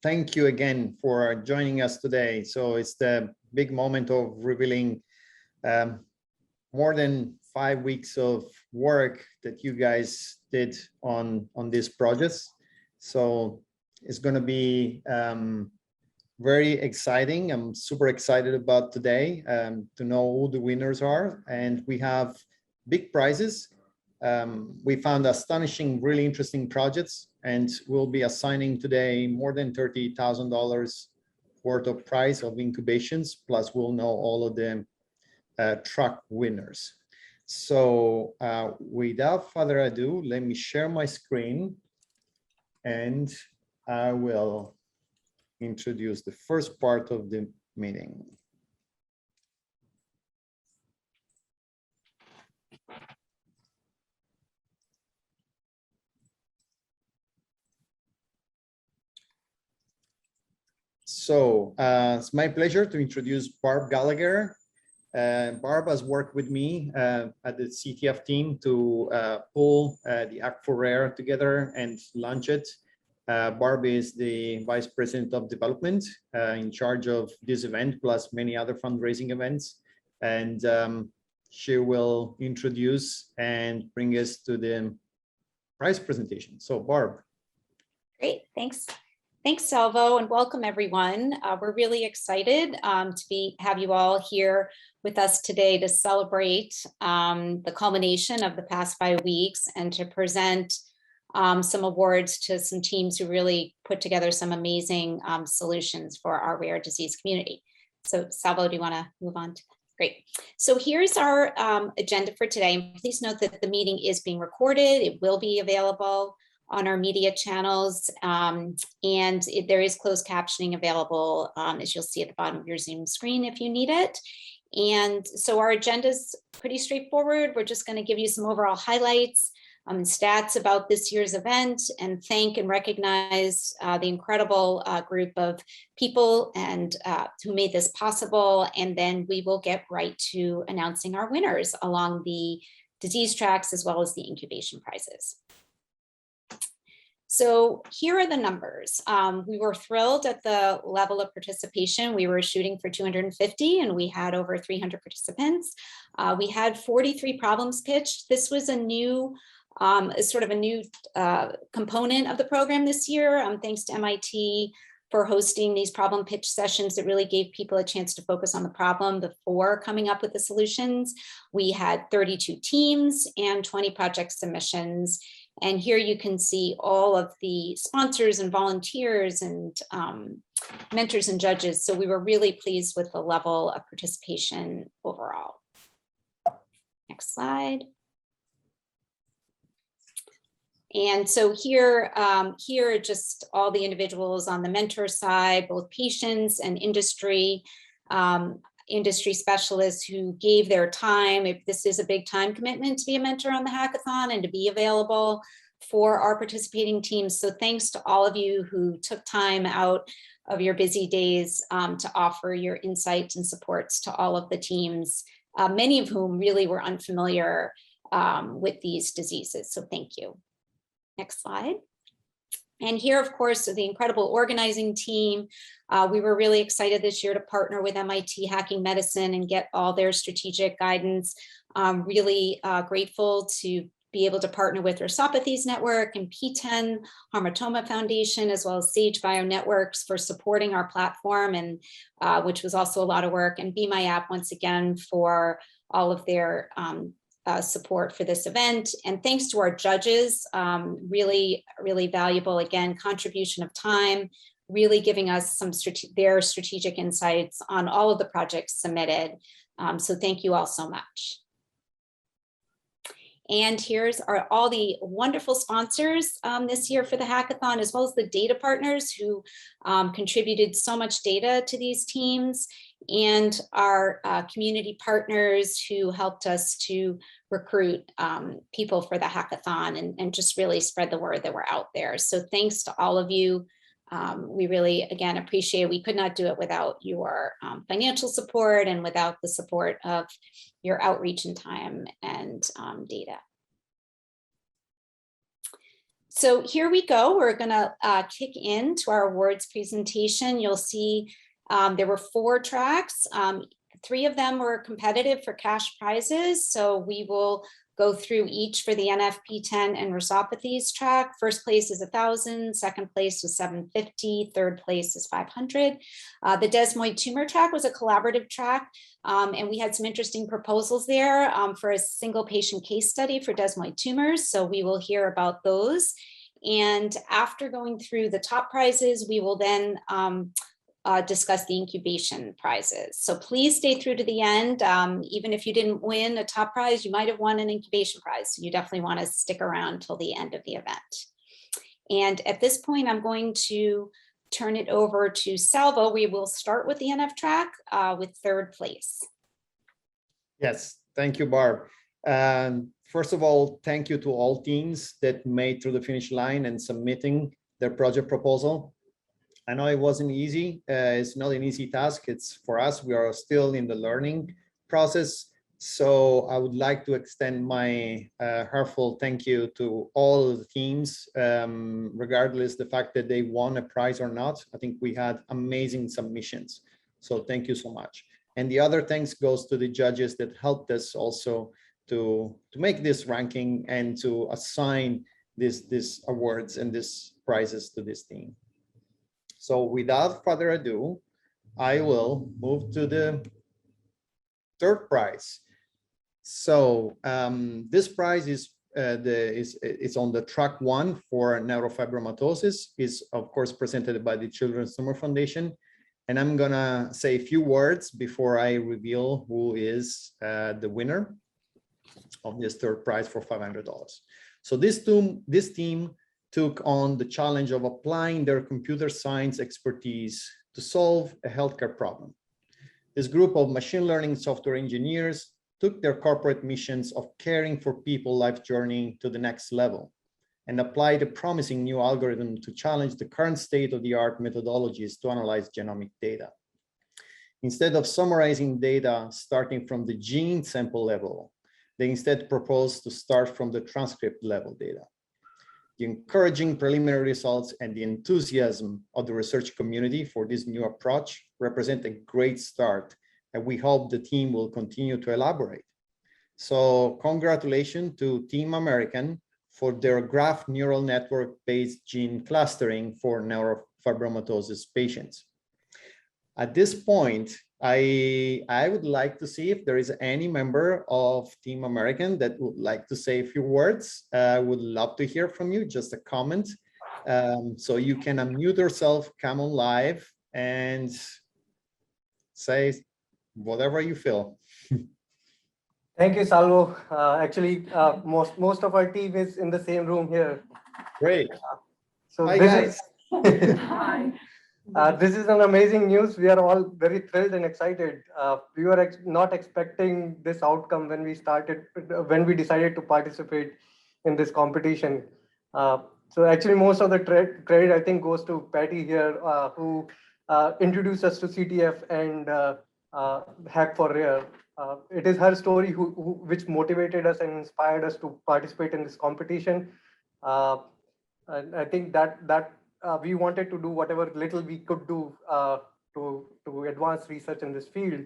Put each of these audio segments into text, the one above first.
thank you again for joining us today. So it's the big moment of revealing more than 5 weeks of work that you guys did on these projects. So it's going to be very exciting. I'm super excited about today to know who the winners are, and we have big prizes. We found astonishing, really interesting projects, and we'll be assigning today more than $30,000 worth of prize of incubations, plus we'll know all of the truck winners. So without further ado, let me share my screen, and I will introduce the first part of the meeting. So it's my pleasure to introduce Barb Gallagher. Barb has worked with me at the CTF team to pull the Hack4Rare together and launch it. Barb is the Vice President of Development in charge of this event, plus many other fundraising events. And she will introduce and bring us to the prize presentation. So Barb. Great, thanks. Thanks, Salvo, and welcome everyone. We're really excited to have you all here with us today to celebrate the culmination of the past 5 weeks and to present some awards to some teams who really put together some amazing solutions for our rare disease community. So Salvo, do you want to move on to that? Great. So here's our agenda for today. Please note that the meeting is being recorded. It will be available on our media channels, and there is closed captioning available, as you'll see at the bottom of your Zoom screen if you need it. And so our agenda is pretty straightforward. We're just going to give you some overall highlights, stats about this year's event, and thank and recognize the incredible group of people and who made this possible. And then we will get right to announcing our winners along the disease tracks as well as the incubation prizes. So here are the numbers. We were thrilled at the level of participation. We were shooting for 250 and we had over 300 participants. We had 43 problems pitched. This was a new, sort of a new component of the program this year. Thanks to MIT for hosting these problem pitch sessions that really gave people a chance to focus on the problem before coming up with the solutions. We had 32 teams and 20 project submissions. And here you can see all of the sponsors and volunteers and mentors and judges. So we were really pleased with the level of participation overall. Next slide. And so here are just all the individuals on the mentor side, both patients and industry specialists who gave their time. If this is a big time commitment to be a mentor on the hackathon and to be available for our participating teams. So thanks to all of you who took time out of your busy days to offer your insights and supports to all of the teams, many of whom really were unfamiliar with these diseases. So thank you. Next slide. And here, of course, the incredible organizing team. We were really excited this year to partner with MIT Hacking Medicine and get all their strategic guidance. Really grateful to be able to partner with Rest Apathy's network and P10 Tumor Foundation, as well as Sage Bio Networks for supporting our platform, and which was also a lot of work, and Be My App once again for all of their support for this event. And thanks to our judges, really, really valuable, again, contribution of time, really giving us some their strategic insights on all of the projects submitted. So thank you all so much. And here's all the wonderful sponsors this year for the hackathon, as well as the data partners who contributed so much data to these teams, and our community partners who helped us to recruit people for the hackathon and just really spread the word that we're out there. So thanks to all of you. We really, again, appreciate it. We could not do it without your financial support and without the support of your outreach and time and data. So here we go. We're going to kick into our awards presentation. You'll see there were 4 tracks. 3 of them were competitive for cash prizes. So we will go through each for the NF-P10 and Rest Apathy's track. First place is 1,000, second place was 750, third place is 500. The desmoid tumor track was a collaborative track, and we had some interesting proposals there for a single patient case study for desmoid tumors. So we will hear about those. And after going through the top prizes, we will then discuss the incubation prizes. So please stay through to the end. Even if you didn't win a top prize, you might have won an incubation prize. So you definitely want to stick around till the end of the event. And at this point, I'm going to turn it over to Salvo. We will start with the NF track with third place. Yes, thank you, Barb. First of all, thank you to all teams that made through the finish line and submitting their project proposal. I know it wasn't easy. It's not an easy task. It's for us, we are still in the learning process. So I would like to extend my heartfelt thank you to all of the teams, regardless the fact that they won a prize or not. I think we had amazing submissions. So thank you so much. And the other thanks goes to the judges that helped us also to make this ranking and to assign these awards and these prizes to this team. So without further ado, I will move to the third prize. So this prize is it's on the track 1 for neurofibromatosis. Is of course presented by the Children's Tumor Foundation, and I'm gonna say a few words before I reveal who is the winner of this third prize for $500. So this team took on the challenge of applying their computer science expertise to solve a healthcare problem. This group of machine learning software engineers took their corporate missions of caring for people life journey to the next level and applied a promising new algorithm to challenge the current state-of-the-art methodologies to analyze genomic data. Instead of summarizing data starting from the gene sample level, they instead proposed to start from the transcript level data. The encouraging preliminary results and the enthusiasm of the research community for this new approach represent a great start, and we hope the team will continue to elaborate. So congratulations to Team American for their graph neural network-based gene clustering for neurofibromatosis patients. At this point, I would like to see if there is any member of Team American that would like to say a few words. I would love to hear from you, just a comment. So you can unmute yourself, come on live, and say whatever you feel. Thank you, Salvo. Actually, most of our team is in the same room here. Great. So hi, guys. This is an amazing news. We are all very thrilled and excited. We were not expecting this outcome when we decided to participate in this competition. So actually, most of the credit I think goes to Patty here, who introduced us to CTF and Hack4Rare. It is her story which motivated us and inspired us to participate in this competition. And I think that we wanted to do whatever little we could do to advance research in this field.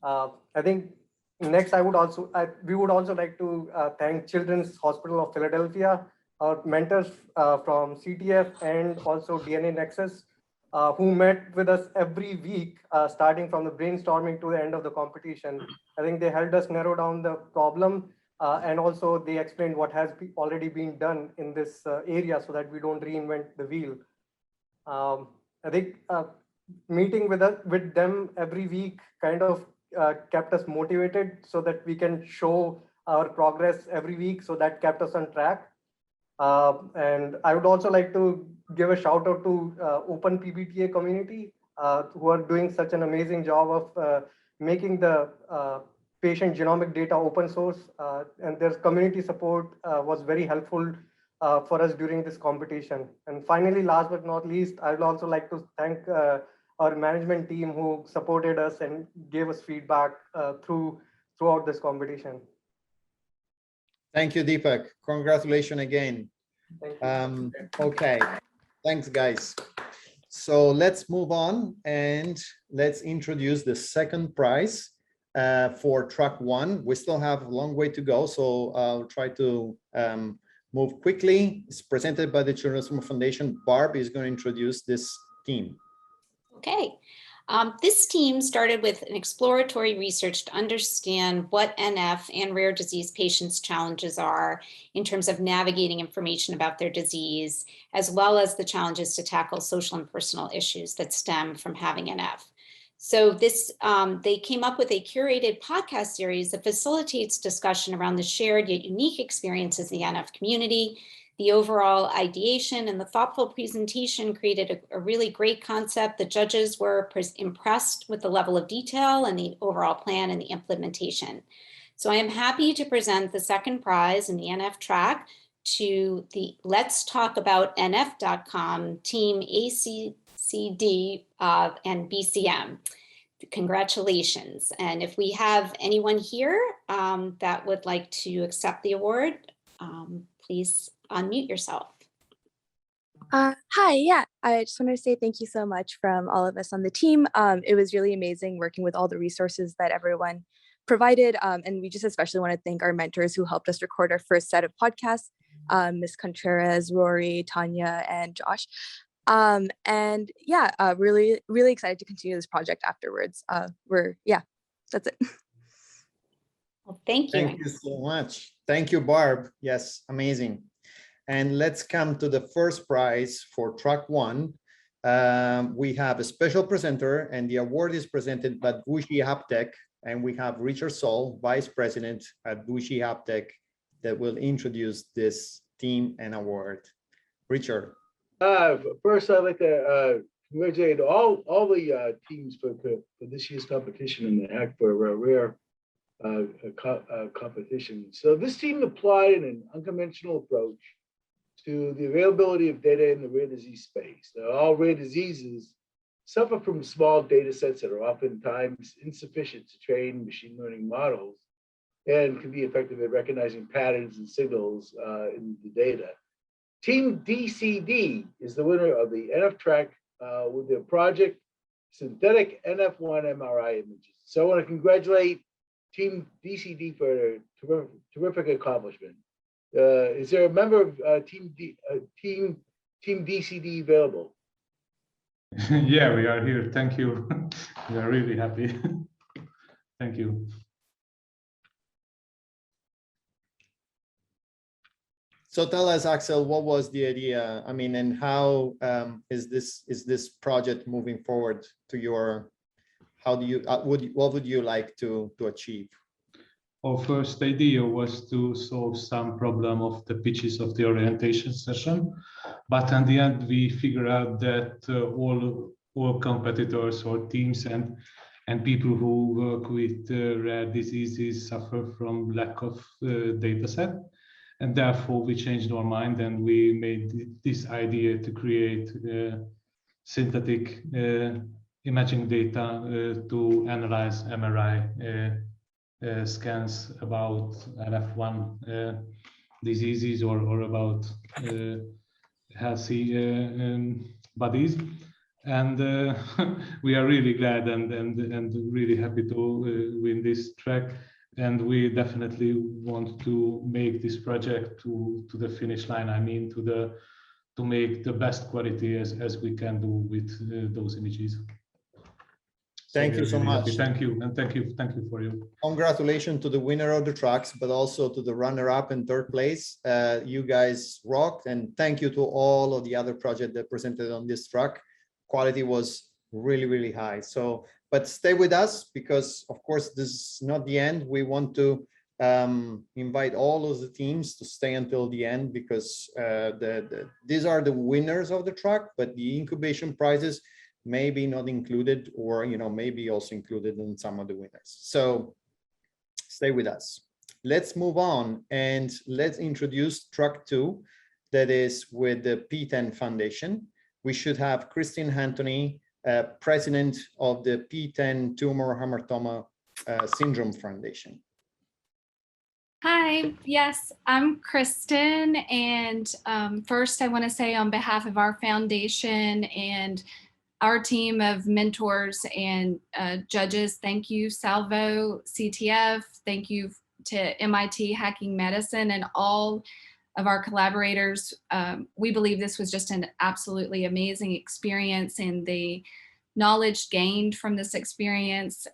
I think next we would also like to thank Children's Hospital of Philadelphia, our mentors from CTF and also DNA Nexus, who met with us every week, starting from the brainstorming to the end of the competition. I think they helped us narrow down the problem, and also they explained what has already been done in this area so that we don't reinvent the wheel. I think meeting with them every week kind of kept us motivated so that we can show our progress every week. So that kept us on track. And I would also like to give a shout out to Open PBTA community, who are doing such an amazing job of making the patient genomic data open source, and their community support was very helpful for us during this competition. And finally, last but not least, I would also like to thank our management team who supported us and gave us feedback throughout this competition. Thank you, Deepak. Congratulations again. Thank you. Okay, thanks guys. So let's move on and let's introduce the second prize for track one. We still have a long way to go, so I'll try to move quickly. It's presented by the Tumor Foundation. Barb is going to introduce this team. Okay. This team started with an exploratory research to understand what NF and rare disease patients' challenges are in terms of navigating information about their disease, as well as the challenges to tackle social and personal issues that stem from having NF. So they came up with a curated podcast series that facilitates discussion around the shared yet unique experiences in the NF community. The overall ideation and the thoughtful presentation created a really great concept. The judges were impressed with the level of detail and the overall plan and the implementation. So I am happy to present the second prize in the NF track to the Let's Talk About NF.com team ACCD and BCM. Congratulations. And if we have anyone here that would like to accept the award, please unmute yourself. Hi, yeah, I just wanted to say thank you so much from all of us on the team. It was really amazing working with all the resources that everyone provided. And we just especially want to thank our mentors who helped us record our first set of podcasts, Ms. Contreras, Rory, Tanya, and Josh. And yeah, really, really excited to continue this project afterwards. That's it. Well, thank you. Thank you so much. Thank you, Barb. Yes, amazing. And let's come to the first prize for track one. We have a special presenter, and the award is presented by Bushi Haptech, and we have Richard Saul, Vice President at Bushi Haptech, that will introduce this team and award. Richard. First, I'd like to congratulate all the teams for this year's competition in the Hack4Rare competition. So this team applied an unconventional approach to the availability of data in the rare disease space. Now, all rare diseases suffer from small data sets that are oftentimes insufficient to train machine learning models and can be effective at recognizing patterns and signals in the data. Team DCD is the winner of the NF track with their project Synthetic NF1 MRI Images. So I want to congratulate Team DCD for a terrific accomplishment. Is there a member of Team DCD available? Yeah, we are here. Thank you. We are really happy. Thank you. So tell us, Axel, what was the idea? I mean, and how is this project moving forward to your? How do you what would you like to achieve? Our first idea was to solve some problem of the pitches of the orientation session, but in the end we figured out that all competitors or teams and people who work with rare diseases suffer from lack of data set, and therefore we changed our mind and we made this idea to create synthetic imaging data to analyze MRI scans about NF1 diseases or about healthy bodies, and we are really glad and really happy to win this track, and we definitely want to make this project to the finish line. I mean, to make the best quality as we can do with those images. Thank you so much. Thank you, and thank you for you. Congratulations to the winner of the tracks, but also to the runner-up in third place. You guys rocked, and thank you to all of the other projects that presented on this track. Quality was really, really high. So, but stay with us because, of course, this is not the end. We want to invite all of the teams to stay until the end because these are the winners of the track, but the incubation prizes maybe not included, or maybe also included in some of the winners. So stay with us. Let's move on and let's introduce track 2, that is with the P10 Foundation. We should have Christine Anthony, president of the P10 Tumor Hamartoma Syndrome Foundation. Hi, yes, I'm Kristen, and first I want to say on behalf of our foundation and our team of mentors and judges, thank you, Salvo, CTF, thank you to MIT Hacking Medicine and all of our collaborators. We believe this was just an absolutely amazing experience, and the knowledge gained from this experience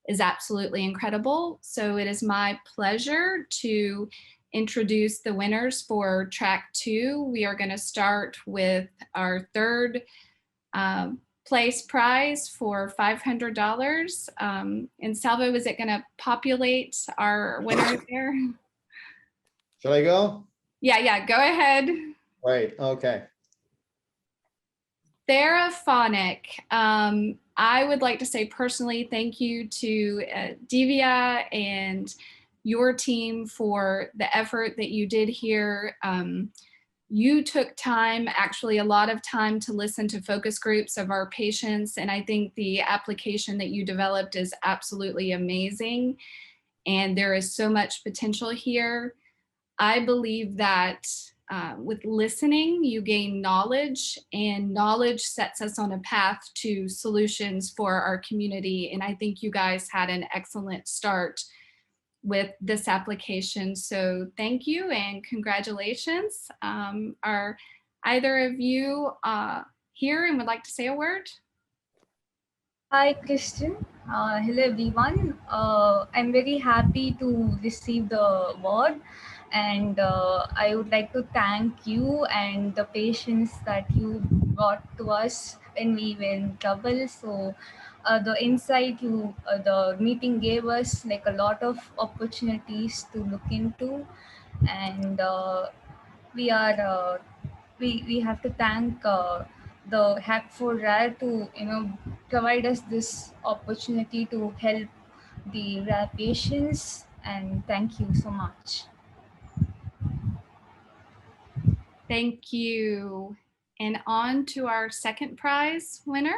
is absolutely incredible. So it is my pleasure to introduce the winners for track 2. We are going to start with our third place prize for $500. And Salvo, is it going to populate our winners there? Shall I go? Yeah, go ahead. Right, okay. Theraphonic. I would like to say personally thank you to Divya and your team for the effort that you did here. You took time, actually a lot of time, to listen to focus groups of our patients, and I think the application that you developed is absolutely amazing, and there is so much potential here. I believe that with listening, you gain knowledge, and knowledge sets us on a path to solutions for our community. And I think you guys had an excellent start with this application. So thank you and congratulations. Are either of you here and would like to say a word? Hi, Christian. Hello, everyone. I'm very happy to receive the award, and I would like to thank you and the patients that you brought to us when we were in trouble. So, the insight the meeting gave us, like, a lot of opportunities to look into, and we are we have to thank the Hack4Rare to provide us this opportunity to help the rare patients, and thank you so much. Thank you. And on to our second prize winner.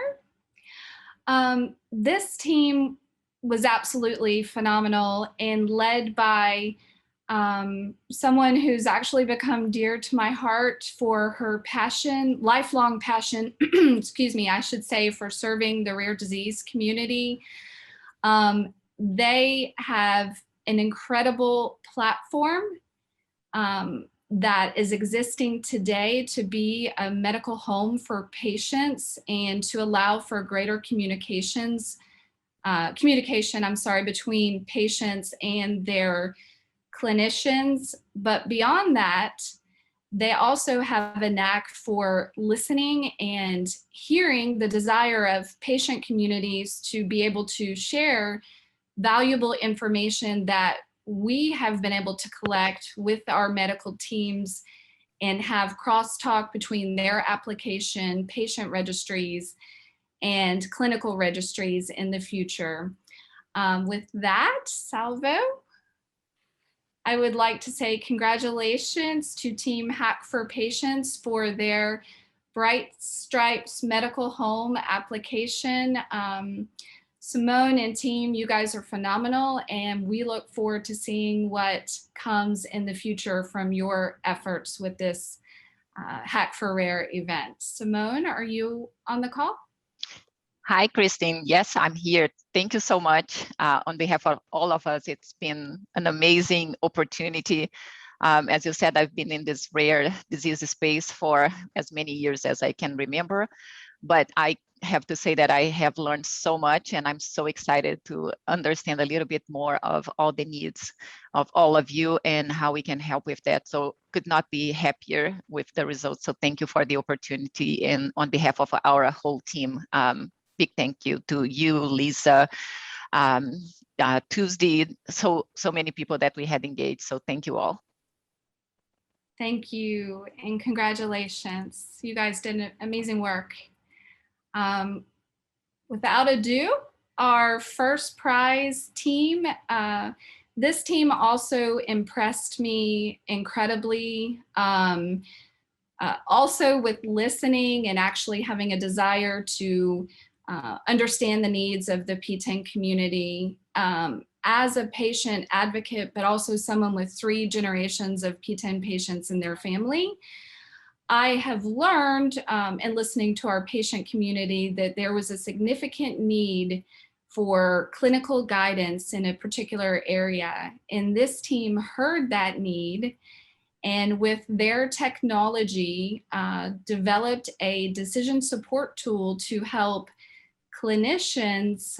This team was absolutely phenomenal and led by someone who's actually become dear to my heart for her passion, lifelong passion, excuse me, I should say, for serving the rare disease community. They have an incredible platform that is existing today to be a medical home for patients and to allow for greater communication, between patients and their clinicians. But beyond that, they also have a knack for listening and hearing the desire of patient communities to be able to share valuable information that we have been able to collect with our medical teams and have crosstalk between their application, patient registries, and clinical registries in the future. With that, Salvo, I would like to say congratulations to Team Hack4Patients for their Bright Stripes Medical Home application. Simone and team, you guys are phenomenal, and we look forward to seeing what comes in the future from your efforts with this Hack4Rare event. Simone, are you on the call? Hi, Christine. Yes, I'm here. Thank you so much. On behalf of all of us, it's been an amazing opportunity. As you said, I've been in this rare disease space for as many years as I can remember, but I have to say that I have learned so much, and I'm so excited to understand a little bit more of all the needs of all of you and how we can help with that. So could not be happier with the results. So thank you for the opportunity, and on behalf of our whole team, big thank you to you, Lisa, Tuesday, so many people that we had engaged. So thank you all. Thank you and congratulations. You guys did amazing work. Without ado, our first prize team. This team also impressed me incredibly. Also with listening and actually having a desire to understand the needs of the P10 community. as a patient advocate, but also someone with 3 generations of P10 patients in their family, I have learned in listening to our patient community that there was a significant need for clinical guidance in a particular area. And this team heard that need, and with their technology, developed a decision support tool to help clinicians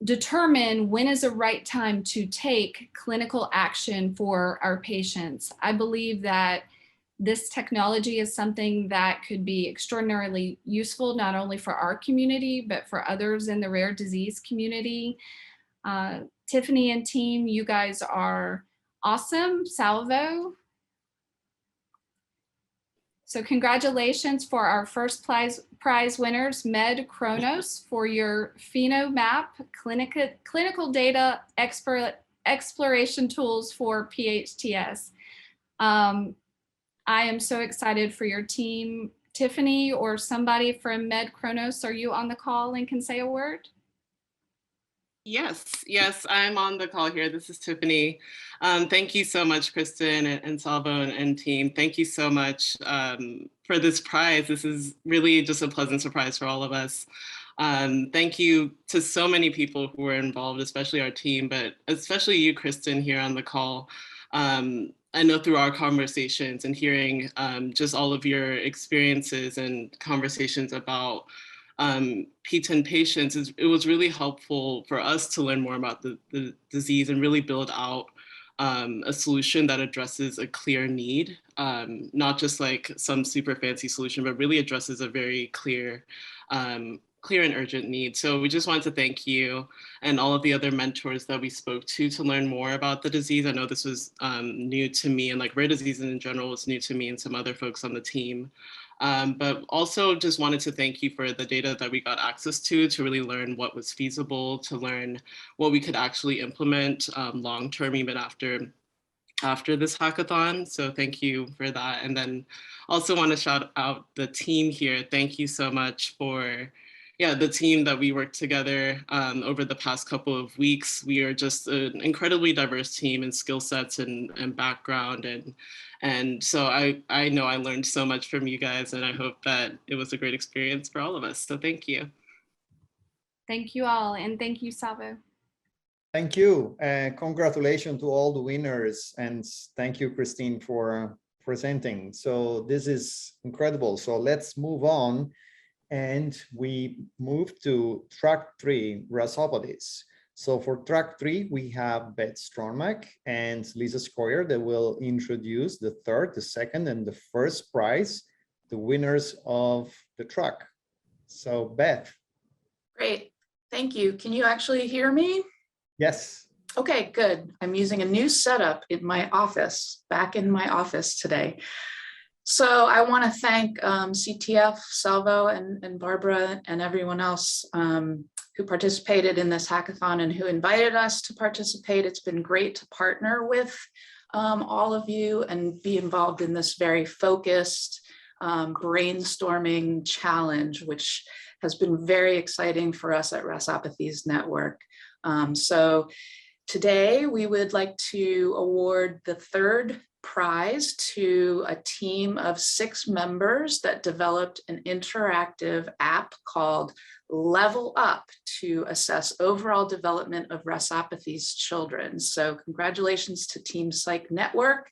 determine when is the right time to take clinical action for our patients. I believe that this technology is something that could be extraordinarily useful, not only for our community, but for others in the rare disease community. Tiffany and team, you guys are awesome. Salvo. So congratulations for our first prize winners, Med Kronos, for your PhenoMap clinical data exploration tools for PHTS. I am so excited for your team. Tiffany or somebody from Med Kronos, are you on the call and can say a word? Yes, I'm on the call here. This is Tiffany. Thank you so much, Kristen and Salvo and team. Thank you so much for this prize. This is really just a pleasant surprise for all of us. Thank you to so many people who were involved, especially our team, but especially you, Kristen, here on the call. I know through our conversations and hearing just all of your experiences and conversations about P10 patients, it was really helpful for us to learn more about the disease and really build out a solution that addresses a clear need, not just like some super fancy solution, but really addresses a very clear and urgent need. So we just wanted to thank you and all of the other mentors that we spoke to learn more about the disease. I know this was new to me, and like rare diseases in general was new to me and some other folks on the team. But also just wanted to thank you for the data that we got access to really learn what was feasible, to learn what we could actually implement long-term, even after this hackathon. So thank you for that. And then also want to shout out the team here. Thank you so much for the team that we worked together over the past couple of weeks. We are just an incredibly diverse team in skill sets and background. And so I know I learned so much from you guys, and I hope that it was a great experience for all of us. So thank you. Thank you all, and thank you, Salvo. Thank you. Congratulations to all the winners, and thank you, Christine, for presenting. So this is incredible. So let's move on. And we move to track 3, Rest Apathy. So for track 3, we have Beth Stronach and Lisa Scoyer that will introduce the third, the second, and the first prize, the winners of the track. So Beth. Great, thank you. Can you actually hear me? Yes. Okay, good. I'm using a new setup in my office, back in my office today. So I want to thank CTF, Salvo, and Barbara, and everyone else who participated in this hackathon and who invited us to participate. It's been great to partner with all of you and be involved in this very focused brainstorming challenge, which has been very exciting for us at Rest Apathy's network. So today we would like to award the third prize to a team of 6 members that developed an interactive app called Level Up to assess overall development of Rest Apathy's children. So congratulations to Team Psych Network.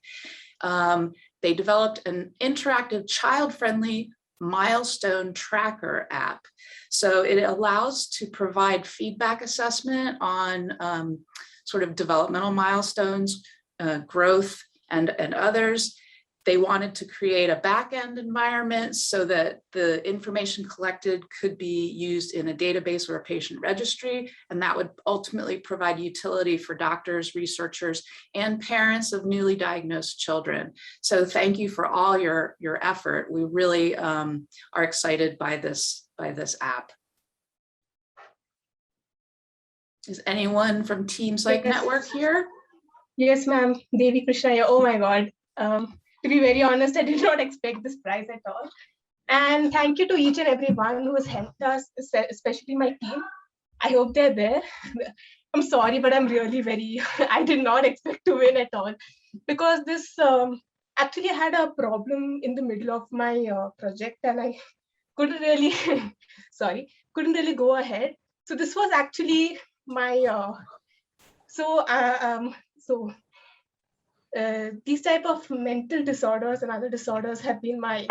They developed an interactive child-friendly milestone tracker app. So it allows to provide feedback assessment on sort of developmental milestones, growth, and others. They wanted to create a back-end environment so that the information collected could be used in a database or a patient registry, and that would ultimately provide utility for doctors, researchers, and parents of newly diagnosed children. So thank you for all your effort. We really are excited by this app. Is anyone from Team Psych Network here? Yes, ma'am. Devi Krishna. Oh my God. To be very honest, I did not expect this prize at all. And thank you to each and every one who has helped us, especially my team. I hope they're there. I'm sorry, but I'm really very, I did not expect to win at all, because this actually I had a problem in the middle of my project, and I couldn't really, couldn't really go ahead. So this was actually my, these type of mental disorders and other disorders have been my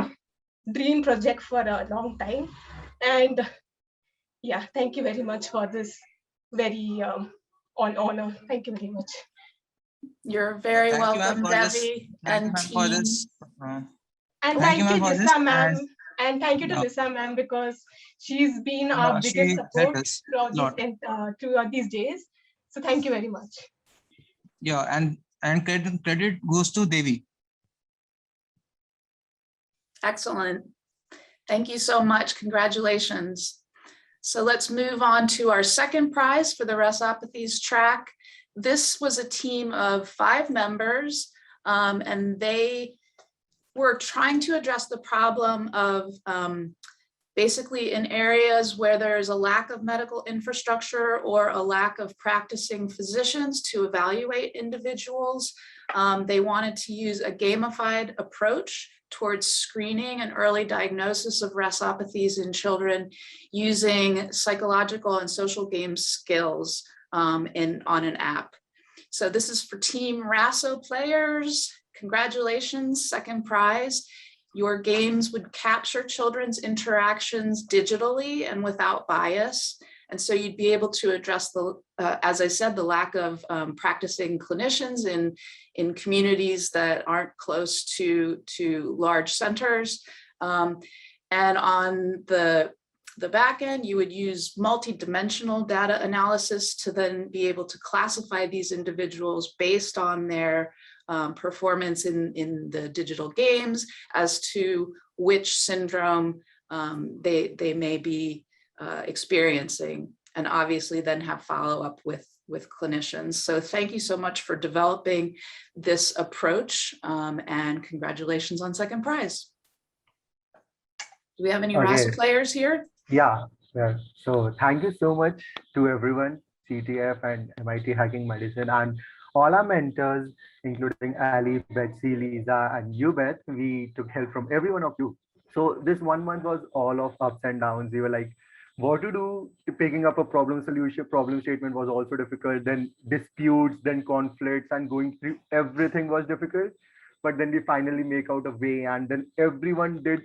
dream project for a long time. And yeah, thank you very much for this very honor. Thank you very much. You're very Thank you, welcome, ma'am, for this. Debbie Thank you, and ma'am, for team. this. And Thank you, thank ma'am, you, for this. Lisa ma'am. And thank you to Yeah, Lisa ma'am, because she's been yeah, our she biggest helped support us throughout a lot. these days. So thank you very much. Yeah, and credit goes to Devi. Excellent. Thank you so much. Congratulations. So let's move on to our second prize for the Rest Apathy's track. This was a team of 5 members, and they were trying to address the problem of basically in areas where there's a lack of medical infrastructure or a lack of practicing physicians to evaluate individuals. They wanted to use a gamified approach towards screening and early diagnosis of rest apathies in children using psychological and social game skills on an app. So this is for Team Rasso players. Congratulations, second prize. Your games would capture children's interactions digitally and without bias. And so you'd be able to address the, as I said, the lack of practicing clinicians in communities that aren't close to large centers. And on the back end, you would use multi-dimensional data analysis to then be able to classify these individuals based on their performance in the digital games as to which syndrome they may be experiencing, and obviously then have follow-up with clinicians. So thank you so much for developing this approach, and congratulations on second prize. Do we have any RAS players here? Yeah. So thank you so much to everyone, CTF and MIT Hacking Medicine, and all our mentors, including Ali, Betsy, Lisa, and you, Beth. We took help from every one of you. So this 1 month was all of ups and downs. We were like, what to do? Picking up a problem statement was also difficult. Then disputes, then conflicts, and going through everything was difficult. But then we finally make out a way, and then everyone did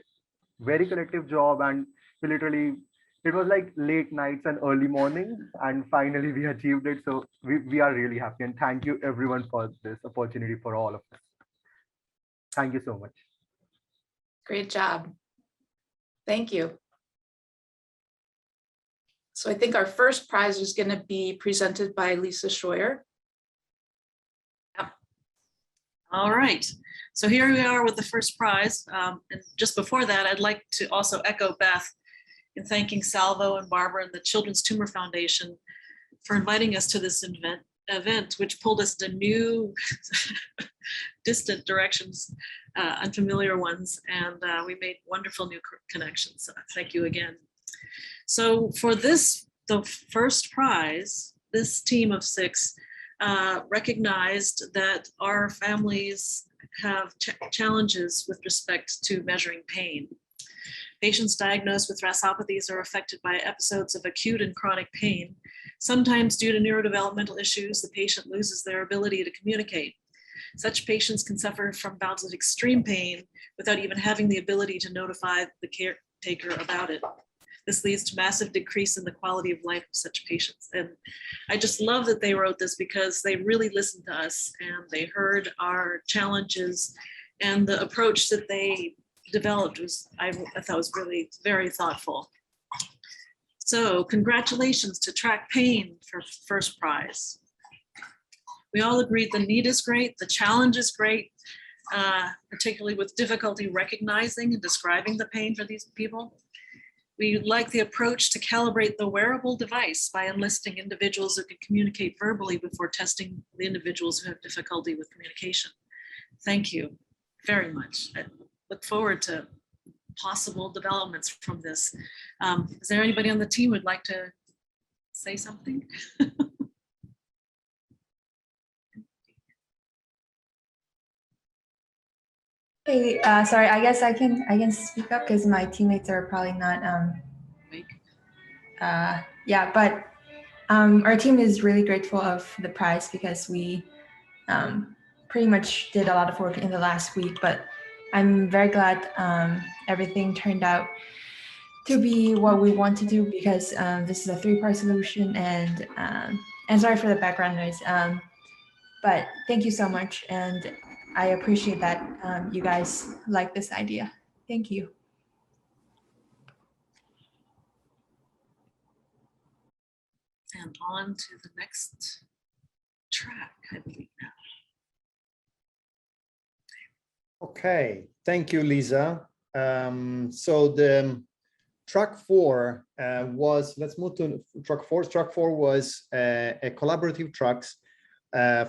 very collective job, and we literally, it was like late nights and early mornings, and finally we achieved it. So we are really happy, and thank you everyone for this opportunity for all of us. Thank you so much. Great job. Thank you. So I think our first prize is going to be presented by Lisa Scheuer. Yep. All right. So here we are with the first prize. And just before that, I'd like to also echo Beth in thanking Salvo and Barbara and the Children's Tumor Foundation for inviting us to this event, which pulled us to new distant directions, unfamiliar ones, and we made wonderful new connections. So thank you again. So for this, the first prize, this team of 6 recognized that our families have challenges with respect to measuring pain. Patients diagnosed with rest apathies are affected by episodes of acute and chronic pain. Sometimes due to neurodevelopmental issues, the patient loses their ability to communicate. Such patients can suffer from bouts of extreme pain without even having the ability to notify the caretaker about it. This leads to massive decrease in the quality of life of such patients. And I just love that they wrote this, because they really listened to us and they heard our challenges, and the approach that they developed was, I thought was really very thoughtful. So congratulations to Track Pain for first prize. We all agreed the need is great, the challenge is great, particularly with difficulty recognizing and describing the pain for these people. We like the approach to calibrate the wearable device by enlisting individuals who can communicate verbally before testing the individuals who have difficulty with communication. Thank you very much. I look forward to possible developments from this. Is there anybody on the team who'd like to say something? Hey, sorry, I guess I can speak up because my teammates are probably not yeah, but our team is really grateful of the prize because we pretty much did a lot of work in the last week, but I'm very glad everything turned out to be what we want to do because this is a 3-part solution and sorry for the background noise, but thank you so much. And I appreciate that you guys like this idea. Thank you. And on to the next track, I believe now. Okay, thank you, Lisa. So the track 4 was, let's move to track 4. Track 4 was a collaborative tracks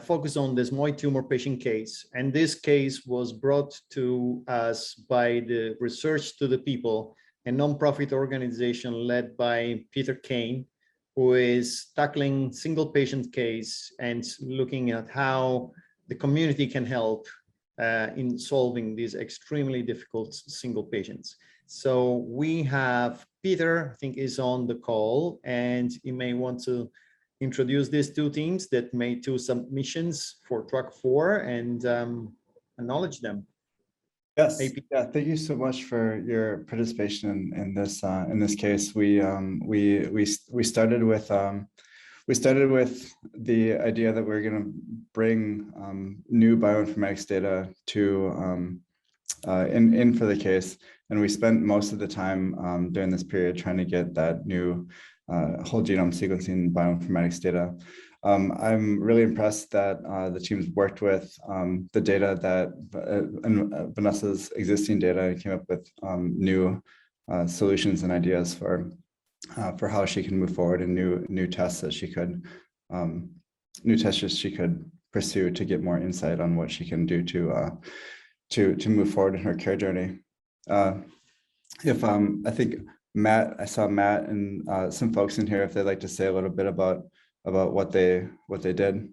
focused on the desmoid tumor patient case. And this case was brought to us by the Research to the People, a nonprofit organization led by Peter Kane, who is tackling single patient case and looking at how the community can help in solving these extremely difficult single patients. So we have Peter, I think, is on the call, and you may want to introduce these 2 teams that made 2 submissions for track 4 and acknowledge them. Yes, yeah. Thank you so much for your participation in this case. We started with the idea that we're going to bring new bioinformatics data to in for the case, and we spent most of the time during this period trying to get that new whole genome sequencing bioinformatics data. I'm really impressed that the teams worked with the data that and Vanessa's existing data and came up with new solutions and ideas for how she can move forward and new tests that she could pursue to get more insight on what she can do to move forward in her care journey. I think Matt, I saw Matt and some folks in here, if they'd like to say a little bit about what they did.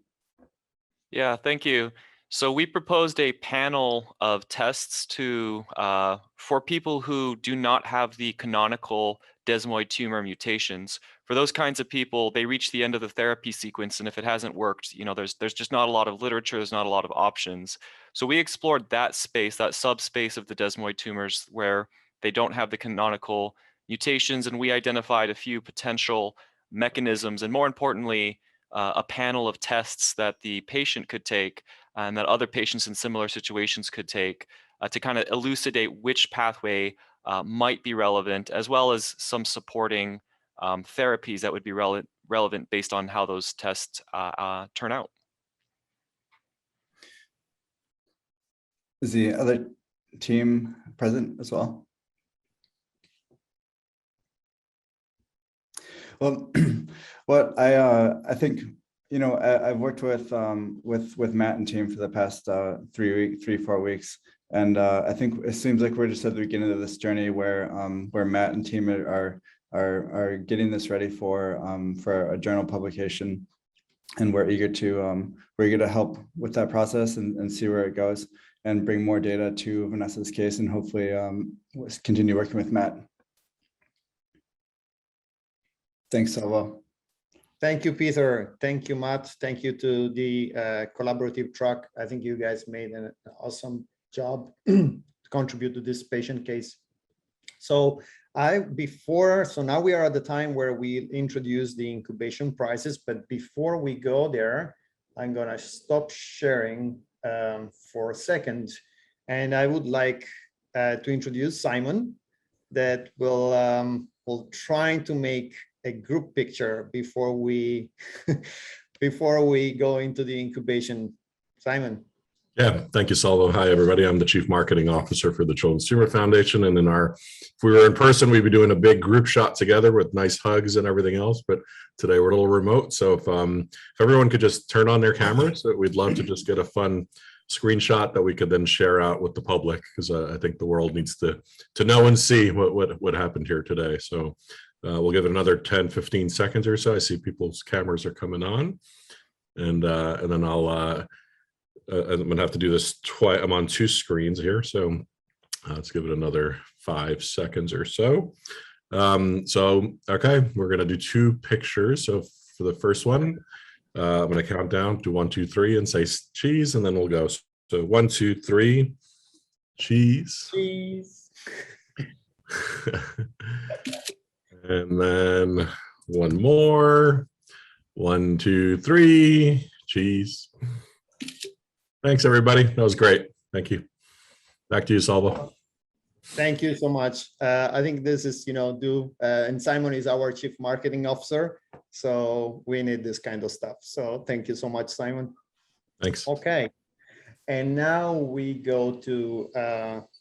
Yeah, thank you. So we proposed a panel of tests for people who do not have the canonical desmoid tumor mutations. For those kinds of people, they reach the end of the therapy sequence, and if it hasn't worked, there's just not a lot of literature, there's not a lot of options. So we explored that space, that subspace of the desmoid tumors where they don't have the canonical mutations, and we identified a few potential mechanisms, and more importantly, a panel of tests that the patient could take and that other patients in similar situations could take to kind of elucidate which pathway might be relevant, as well as some supporting therapies that would be relevant based on how those tests turn out. Is the other team present as well? Well, what I think, I've worked with Matt and team for the past 3-4 weeks, and I think it seems like we're just at the beginning of this journey where Matt and team are getting this ready for a journal publication, and we're eager to help with that process and see where it goes and bring more data to Vanessa's case, and hopefully continue working with Matt. Thanks, Salvo. Thank you, Peter. Thank you, Matt. Thank you to the collaborative track. I think you guys made an awesome job to contribute to this patient case. So now we are at the time where we introduce the incubation prices, but before we go there, I'm gonna stop sharing for a second. And I would like to introduce Simon that will try to make a group picture before we go into the incubation. Simon. Yeah, thank you, Salvo. Hi, everybody. I'm the Chief Marketing Officer for the Children's Tumor Foundation. And if we were in person, we'd be doing a big group shot together with nice hugs and everything else. But today we're a little remote. So if everyone could just turn on their cameras, we'd love to just get a fun screenshot that we could then share out with the public, because I think the world needs to know and see what happened here today. So We'll give it another 10, 15 seconds or so. I see people's cameras are coming on. And then I'm gonna have to do this twice. I'm on two screens here. So let's give it another 5 seconds or so. Okay, we're gonna do two pictures. So for the first one, I'm gonna count down to 1, 2, 3 and say cheese, and then we'll go. So 1, 2, 3, cheese. Cheese. And then one more. 1, 2, 3, cheese. Thanks, everybody. That was great. Thank you. Back to you, Salvo. Thank you so much. I think this is, and Simon is our Chief Marketing Officer, so we need this kind of stuff. So thank you so much, Simon. Thanks. Okay. And now we go to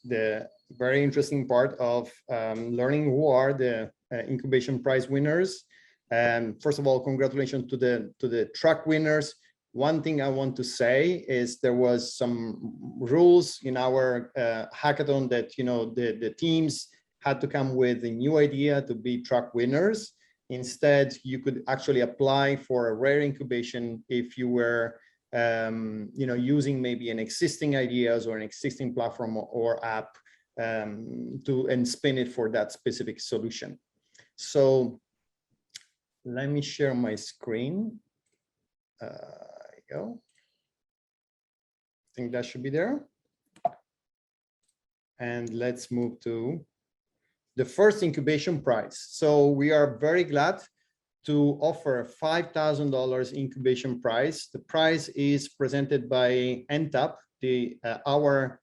the very interesting part of learning who are the Incubation Prize winners. First of all, congratulations to the track winners. One thing I want to say is there was some rules in our hackathon that the teams had to come with a new idea to be track winners. Instead, you could actually apply for a rare incubation if you were using maybe an existing ideas or an existing platform or app and spin it for that specific solution. So let me share my screen. There you go. I think that should be there. And let's move to the first incubation prize. So we are very glad to offer a $5,000 incubation prize. The prize is presented by NTAP, our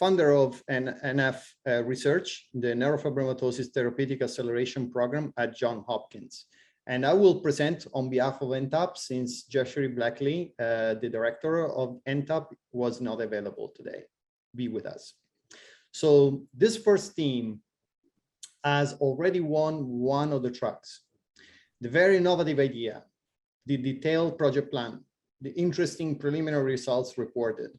funder of NF research, the neurofibromatosis therapeutic acceleration program at Johns Hopkins. And I will present on behalf of NTAP since Jeffrey Blackley, the director of NTAP, was not available today, be with us. So this first team has already won one of the tracks. The very innovative idea, the detailed project plan, the interesting preliminary results reported,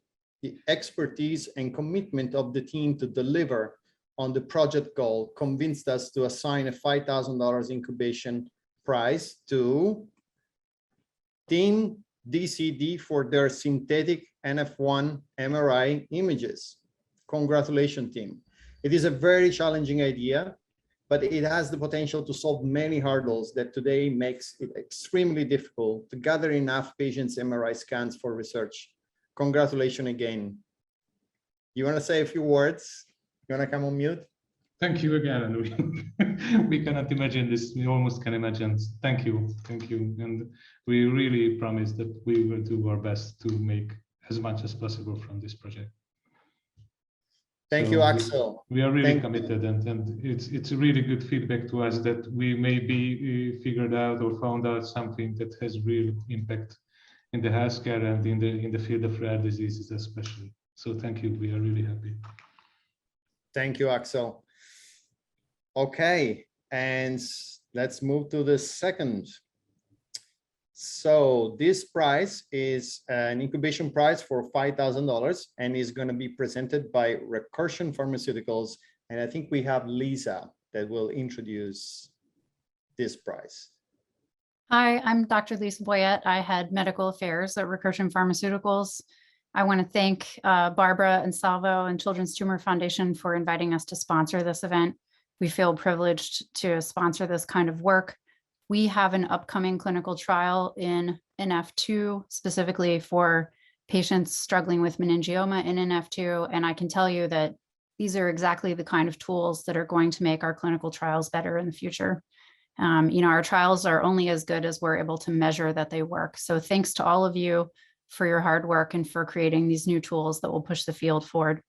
the expertise and commitment of the team to deliver on the project goal convinced us to assign a $5,000 incubation prize to Team DCD for their synthetic NF1 MRI images. Congratulations, team. It is a very challenging idea, but it has the potential to solve many hurdles that today makes it extremely difficult to gather enough patients' MRI scans for research. Congratulations again. You want to say a few words? You want to come on mute? Thank you again. We cannot imagine this. We almost can imagine. Thank you. Thank you. And we really promise that we will do our best to make as much as possible from this project. Thank you, Axel. We are really committed, and it's a really good feedback to us that we maybe figured out or found out something that has real impact in the healthcare and in the field of rare diseases especially. So thank you. We are really happy. Thank you, Axel. Okay, and let's move to the second. So this prize is an incubation prize for $5,000 and is going to be presented by Recursion Pharmaceuticals. And I think we have Lisa that will introduce this prize. Hi, I'm Dr. Lisa Boyette. I head medical affairs at Recursion Pharmaceuticals. I want to thank Barbara and Salvo and Children's Tumor Foundation for inviting us to sponsor this event. We feel privileged to sponsor this kind of work. We have an upcoming clinical trial in NF2, specifically for patients struggling with meningioma in NF2. And I can tell you that these are exactly the kind of tools that are going to make our clinical trials better in the future. Our trials are only as good as we're able to measure that they work. So thanks to all of you for your hard work and for creating these new tools that will push the field forward.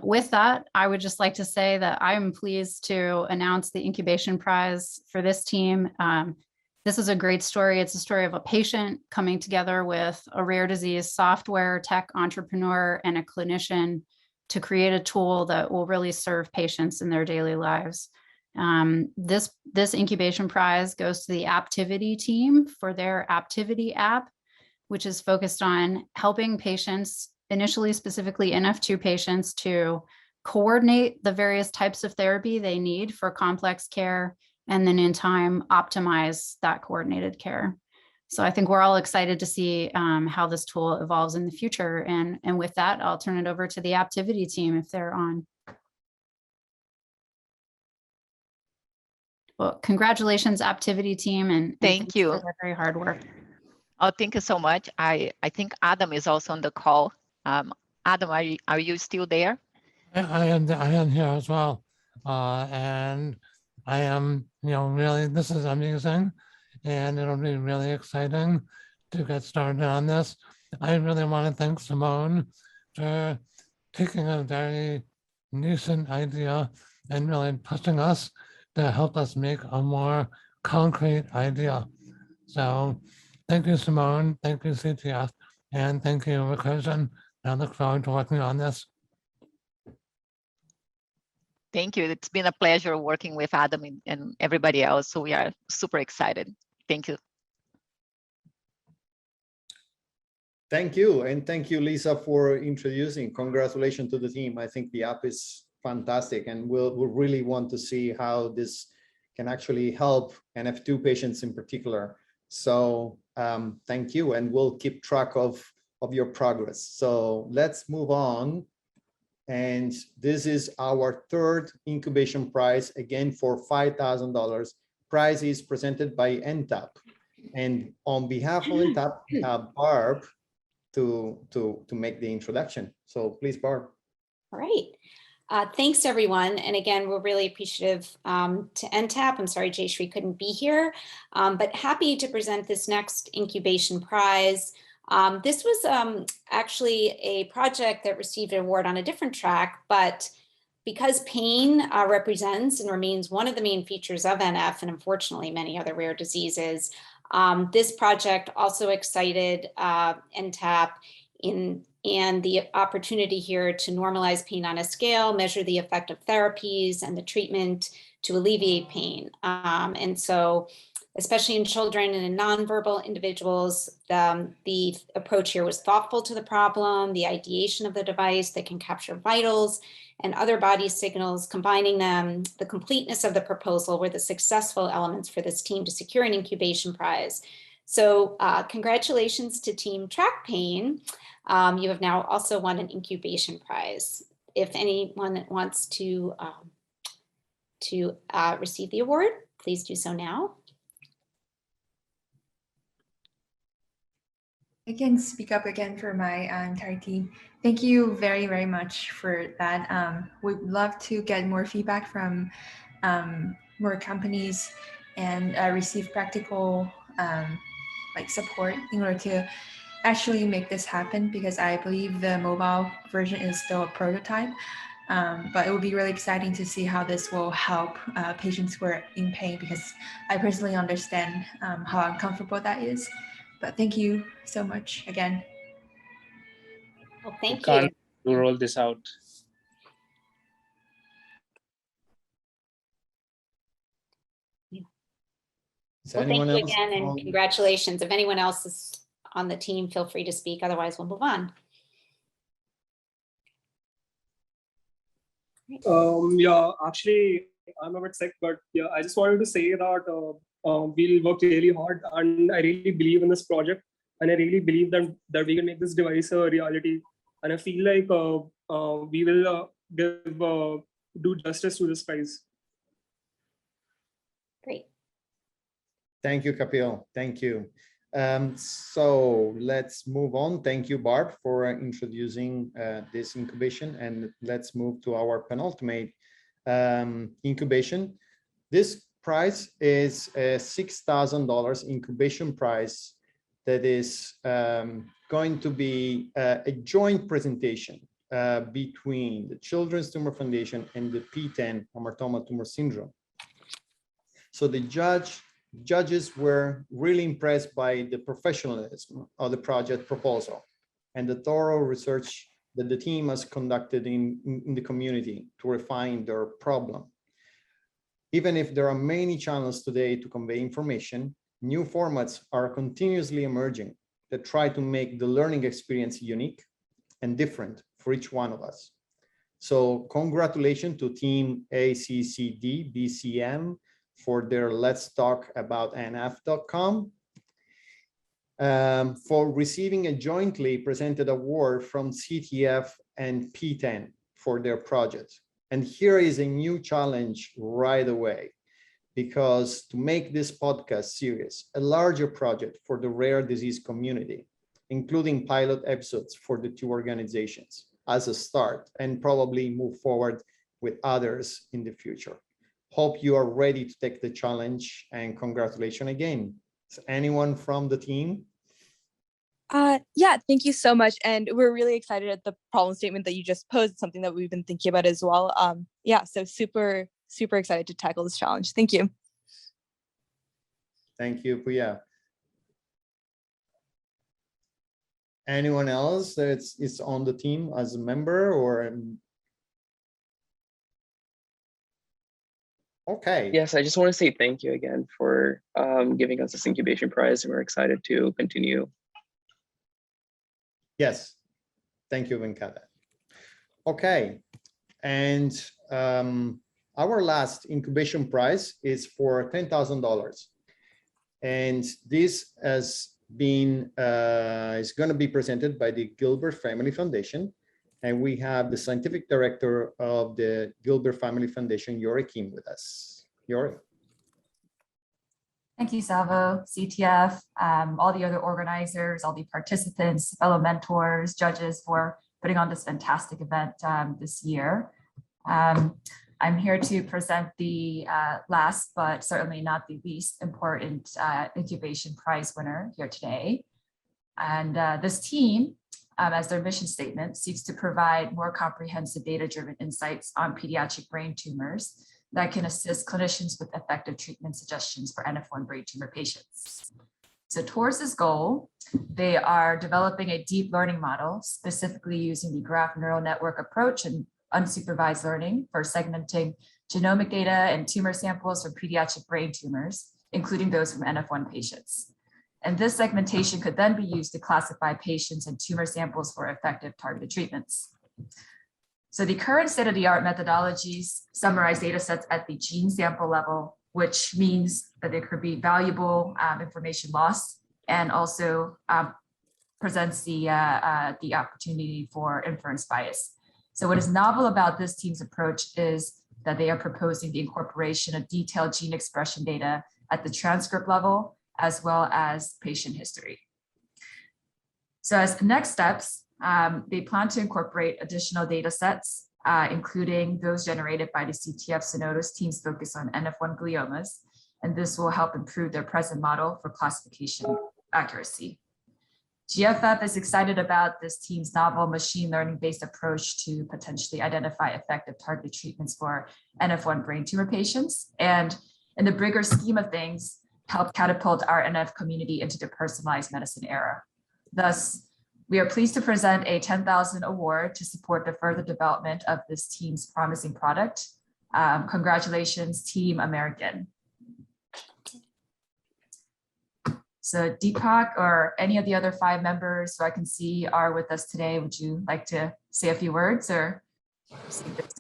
With that, I would just like to say that I'm pleased to announce the Incubation Prize for this team. This is a great story. It's a story of a patient coming together with a rare disease software tech entrepreneur and a clinician to create a tool that will really serve patients in their daily lives. This Incubation Prize goes to the Aptivity team for their Aptivity app, which is focused on helping patients, initially specifically NF2 patients, to coordinate the various types of therapy they need for complex care, and then in time optimize that coordinated care. So I think we're all excited to see how this tool evolves in the future. And with that, I'll turn it over to the Aptivity team if they're on. Well, congratulations, Aptivity team, and thank you for their very hard work. Oh, thank you so much. I think Adam is also on the call. Adam, are you still there? I am here as well. And I am, really, this is amazing. And it'll be really exciting to get started on this. I really want to thank Simone for taking a very nascent idea and really pushing us to help us make a more concrete idea. So thank you, Simone. Thank you, CTF. And thank you, Recursion. I look forward to working on this. Thank you. It's been a pleasure working with Adam and everybody else. So we are super excited. Thank you. Thank you. And thank you, Lisa, for introducing. Congratulations to the team. I think the app is fantastic, and we'll really want to see how this can actually help NF2 patients in particular. So thank you, and we'll keep track of your progress. So let's move on. And this is our third incubation prize, again for $5,000. Prize is presented by NTAP. And on behalf of NTAP, Barb to make the introduction. So please, Barb. All right. Thanks, everyone. And again, we're really appreciative to NTAP. I'm sorry, Jayshree couldn't be here, but happy to present this next incubation prize. This was actually a project that received an award on a different track, but because pain represents and remains one of the main features of NF, and unfortunately many other rare diseases, this project also excited NTAP and the opportunity here to normalize pain on a scale, measure the effect of therapies and the treatment to alleviate pain. And so, especially in children and in nonverbal individuals, the approach here was thoughtful to the problem, the ideation of the device that can capture vitals and other body signals, combining them, the completeness of the proposal were the successful elements for this team to secure an incubation prize. So congratulations to Team Track Pain. You have now also won an incubation prize. If anyone wants to receive the award, please do so now. I can speak up again for my entire team. Thank you very, very much for that. We'd love to get more feedback from more companies and receive practical support in order to actually make this happen, because I believe the mobile version is still a prototype. But it will be really exciting to see how this will help patients who are in pain, because I personally understand how uncomfortable that is. But thank you so much again. Well, thank you. To roll this out. Well, thank you again, and congratulations. If anyone else is on the team, feel free to speak. Otherwise, we'll move on. Yeah, actually, I'm a bit sick, but yeah, I just wanted to say that we'll work really hard, and I really believe in this project, and I really believe that we can make this device a reality. And I feel like we will do justice to this prize. Great. Thank you, Kapil. Thank you. So let's move on. Thank you, Barb, for introducing this incubation, and let's move to our penultimate incubation. This prize is a $6,000 incubation prize that is going to be a joint presentation between the Children's Tumor Foundation and the P10 hamartoma tumor syndrome. So the judges were really impressed by the professionalism of the project proposal and the thorough research that the team has conducted in the community to refine their problem. Even if there are many channels today to convey information, new formats are continuously emerging that try to make the learning experience unique and different for each one of us. So congratulations to Team ACCD BCM for their Let's Talk About NF.com for receiving a jointly presented award from CTF and P10 for their project. And here is a new challenge right away, because to make this podcast series a larger project for the rare disease community, including pilot episodes for the two organizations as a start, and probably move forward with others in the future. Hope you are ready to take the challenge, and congratulations again. Is anyone from the team? Yeah, thank you so much. And we're really excited at the problem statement that you just posed, something that we've been thinking about as well. Yeah, so super excited to tackle this challenge. Thank you. Thank you, Puya. Anyone else that is on the team as a member or? Okay. Yes, I just want to say thank you again for giving us this incubation prize, and we're excited to continue. Yes, thank you, Venkata. Okay, and our last incubation prize is for $10,000, and this has been is going to be presented by the Gilbert Family Foundation, and we have the scientific director of the Gilbert Family Foundation, Yori Kim, with us. Yori. Thank you, Salvo, CTF, all the other organizers, all the participants, fellow mentors, judges for putting on this fantastic event this year. I'm here to present the last, but certainly not the least important Incubation Prize winner here today. And this team, as their mission statement, seeks to provide more comprehensive data-driven insights on pediatric brain tumors that can assist clinicians with effective treatment suggestions for NF1 brain tumor patients. So towards this goal, they are developing a deep learning model, specifically using the graph neural network approach and unsupervised learning for segmenting genomic data and tumor samples from pediatric brain tumors, including those from NF1 patients. And this segmentation could then be used to classify patients and tumor samples for effective targeted treatments. So the current state-of-the-art methodologies summarize data sets at the gene sample level, which means that there could be valuable information loss, and also presents the opportunity for inference bias. So what is novel about this team's approach is that they are proposing the incorporation of detailed gene expression data at the transcript level, as well as patient history. So as the next steps, they plan to incorporate additional data sets, including those generated by the CTF Synodos team's focus on NF1 gliomas, and this will help improve their present model for classification accuracy. GFF is excited about this team's novel machine learning-based approach to potentially identify effective targeted treatments for NF1 brain tumor patients, and in the bigger scheme of things, help catapult our NF community into the personalized medicine era. Thus, we are pleased to present a $10,000 award to support the further development of this team's promising product. Congratulations, Team American. So Deepak or any of the other 5 members who I can see are with us today, would you like to say a few words or see this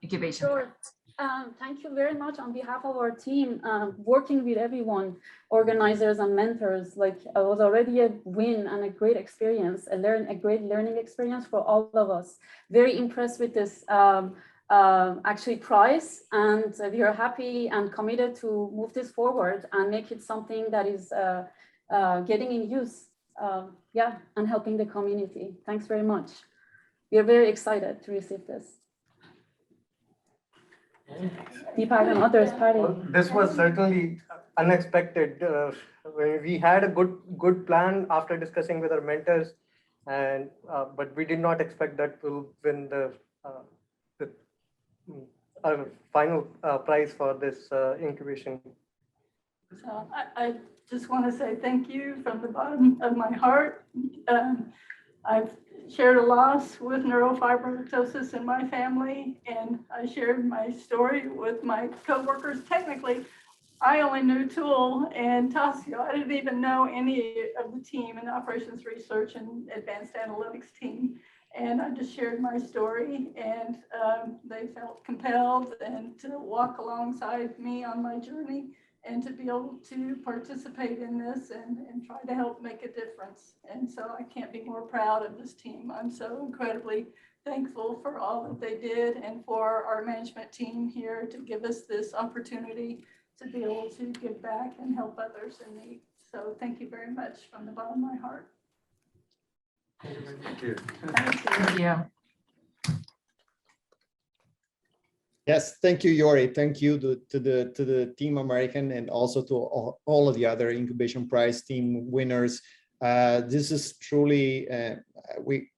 incubation? Sure. Thank you very much on behalf of our team, working with everyone, organizers and mentors. Like, it was already a win and a great experience, a great learning experience for all of us. Very impressed with this actually prize, and we are happy and committed to move this forward and make it something that is getting in use, yeah, and helping the community. Thanks very much. We are very excited to receive this. Deepak and others, Patty. This was certainly unexpected. We had a good plan after discussing with our mentors, and but we did not expect that we'll win the final prize for this incubation. So I just want to say thank you from the bottom of my heart. I've shared a loss with neurofibromatosis in my family, and I shared my story with my coworkers. Technically, I only knew Tool and Tasio. I didn't even know any of the team in the operations research and advanced analytics team. And I just shared my story, and they felt compelled and to walk alongside me on my journey and to be able to participate in this and try to help make a difference. And so I can't be more proud of this team. I'm so incredibly thankful for all that they did and for our management team here to give us this opportunity to be able to give back and help others in need. So thank you very much from the bottom of my heart. Thank you. Thank you. Yes, thank you, Yori. Thank you to the Team American and also to all of the other Incubation Prize team winners. This is truly,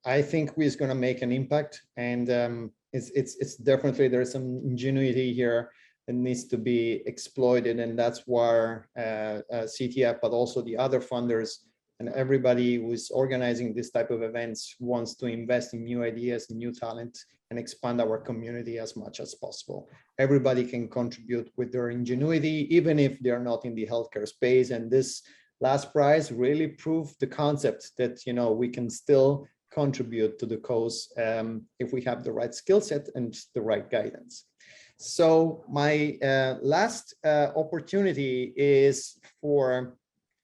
I think we're going to make an impact, and it's definitely, there's some ingenuity here that needs to be exploited, and that's where CTF, but also the other funders and everybody who is organizing this type of events wants to invest in new ideas, new talent, and expand our community as much as possible. Everybody can contribute with their ingenuity, even if they're not in the healthcare space. And this last prize really proved the concept that, you know, we can still contribute to the cause if we have the right skill set and the right guidance. So my last opportunity is for,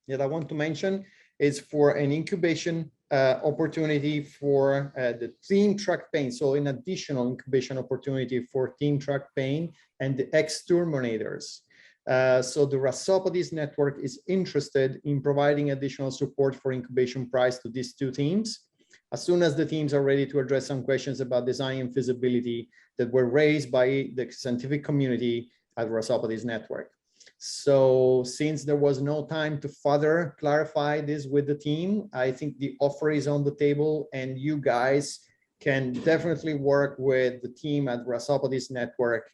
that I want to mention, is for an incubation opportunity for the Team Track Pain. So an additional incubation opportunity for Team Track Pain and the exterminators. So the Rest Apathy network is interested in providing additional support for Incubation Prize to these two teams. As soon as the teams are ready to address some questions about design and feasibility that were raised by the scientific community at Rest Apathy network. So since there was no time to further clarify this with the team, I think the offer is on the table, and you guys can definitely work with the team at Rest Apathy network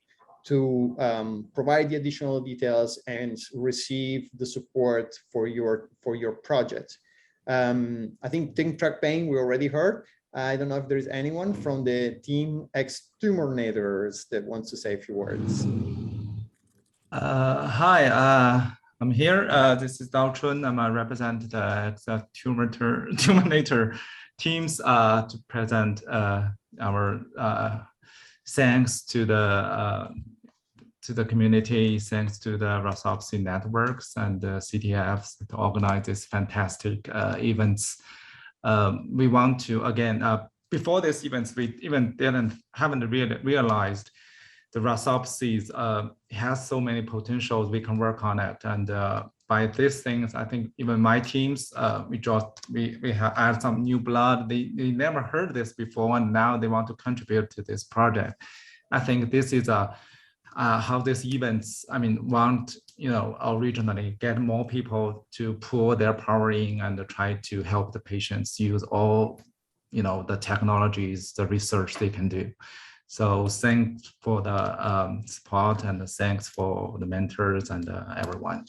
to provide the additional details and receive the support for your project. I think Team Track Pain we already heard. I don't know if there's anyone from the Team Exterminators that wants to say a few words. Hi, I'm here. This is Dao Chun. I'm a representative at the Tumor teams to present our thanks to the community, thanks to the Rest Apathy networks and the CTFs to organize these fantastic events. We want to, again, before these events, we even haven't really realized the Rest Apathy has so many potentials. We can work on it, and by these things, I think even my teams, we have added some new blood. They never heard this before, and now they want to contribute to this project. I think this is how these events, want, originally get more people to pour their power in and try to help the patients use all, the technologies, the research they can do. So thanks for the support, and thanks for the mentors and everyone.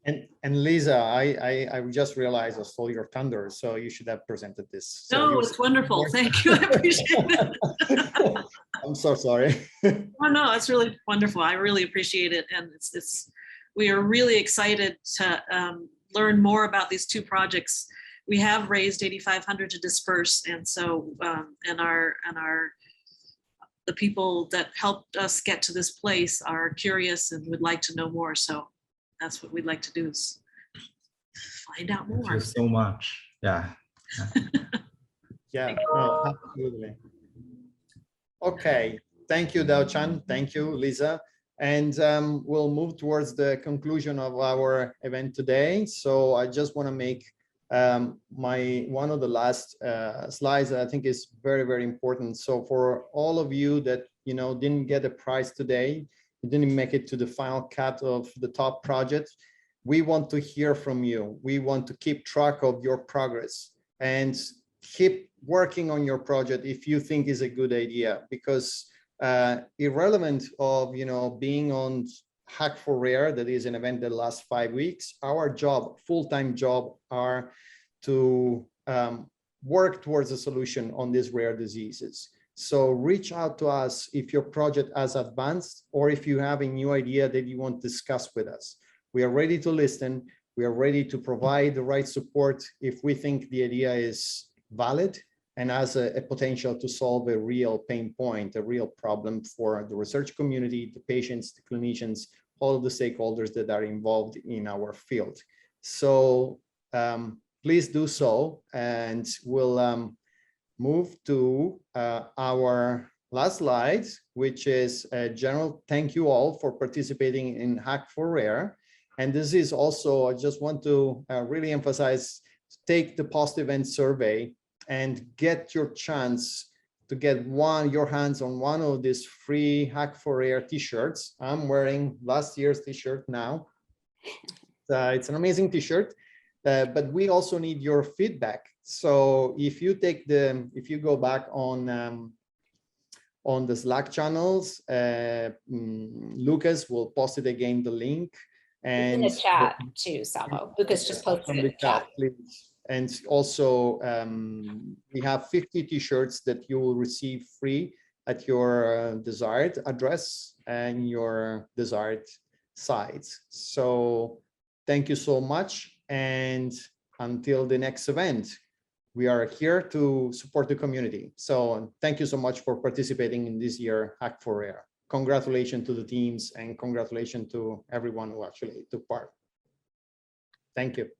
And Lisa, I just realized I stole your thunder, so you should have presented this. So no, it's wonderful. Thank you. I appreciate it. I'm so sorry. Oh no, it's really wonderful. I really appreciate it, and we are really excited to learn more about these two projects. We have raised $8,500 to disperse, and so the people that helped us get to this place are curious and would like to know more. So that's what we'd like to do, is find out more. Thank you so much. Yeah. Yeah, no, absolutely. Okay, thank you, Dao Chan. Thank you, Lisa. And we'll move towards the conclusion of our event today. So I just want to make one of the last slides that I think is very, very important. So for all of you that didn't get a prize today, you didn't make it to the final cut of the top project, we want to hear from you. We want to keep track of your progress and keep working on your project if you think is a good idea, because irrelevant of being on Hack4Rare, that is an event that lasts 5 weeks, our job, full-time job, are to work towards a solution on these rare diseases. So reach out to us if your project has advanced, or if you have a new idea that you want to discuss with us. We are ready to listen. We are ready to provide the right support if we think the idea is valid and has a potential to solve a real pain point, a real problem for the research community, the patients, the clinicians, all of the stakeholders that are involved in our field. So please do so, and we'll move to our last slide, which is a general thank you all for participating in Hack4Rare. And this is also, I just want to really emphasize, take the post-event survey and get your chance to get your hands on one of these free Hack4Rare t-shirts. I'm wearing last year's t-shirt now. It's an amazing t-shirt, but we also need your feedback. So if you go back on the Slack channels, Lucas will post it again, the link. And in the chat too, Salvo. Lucas just posted it in the chat. Please. And also, we have 50 t-shirts that you will receive free at your desired address and your desired sites. So thank you so much. And until the next event, we are here to support the community. So thank you so much for participating in this year Hack4Rare. Congratulations to the teams and congratulations to everyone who actually took part. Thank you.